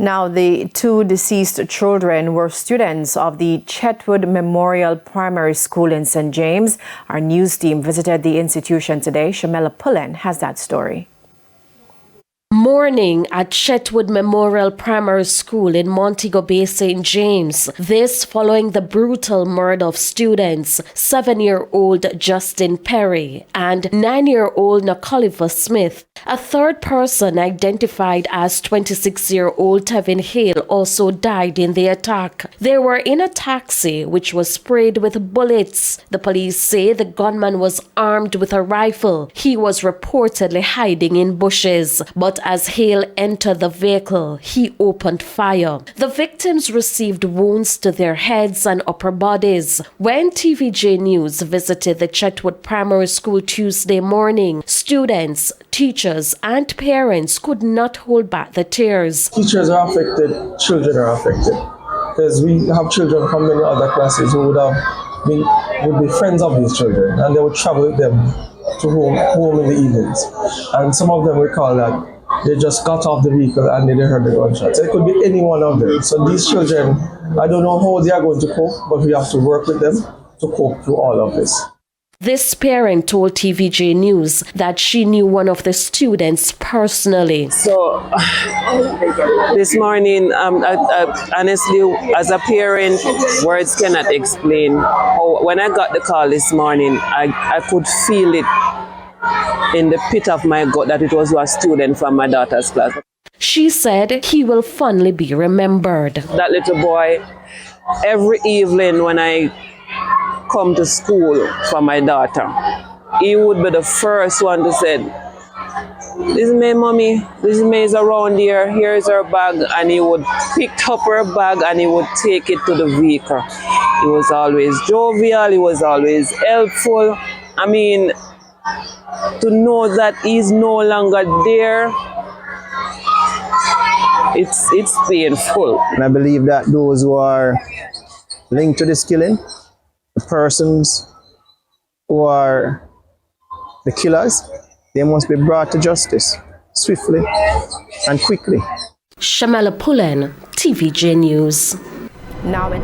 Now, the two deceased children were students of the Chetwood Memorial Primary School in St. James. Our news team visited the institution today. Shamela Pullen has that story. Mourning at Chetwood Memorial Primary School in Montego Bay, St. James. This following the brutal murder of students 7-year-old Justin Perry and 9-year-old Nicoliva Smith. A third person identified as 26-year-old Tevin Hale also died in the attack. They were in a taxi which was sprayed with bullets. The police say the gunman was armed with a rifle. He was reportedly hiding in bushes, but as Hale entered the vehicle, he opened fire. The victims received wounds to their heads and upper bodies. When TVJ News visited the Chetwood Primary School Tuesday morning, students, teachers, and parents could not hold back the tears. Teachers are affected, children are affected. Because we have children from many other classes who would be friends of these children, and they would travel with them to home in the evenings. And some of them recall that they just got off the vehicle and they heard the gunshots. It could be any one of them. So these children, I don't know how they are going to cope, but we have to work with them to cope through all of this. This parent told TVJ News that she knew one of the students personally. So this morning, honestly, as a parent, words cannot explain how, when I got the call this morning, I could feel it in the pit of my gut that it was a student from my daughter's class. She said he will fondly be remembered. That little boy, every evening when I come to school for my daughter, he would be the first one to say, "This is my mommy, this is me is around here, here's her bag," and he would pick up her bag and he would take it to the vehicle. He was always jovial, he was always helpful. I mean, to know that he's no longer there, it's painful. And I believe that those who are linked to this killing, the persons who are the killers, they must be brought to justice swiftly and quickly. Shamela Pullen, TVJ News. Now in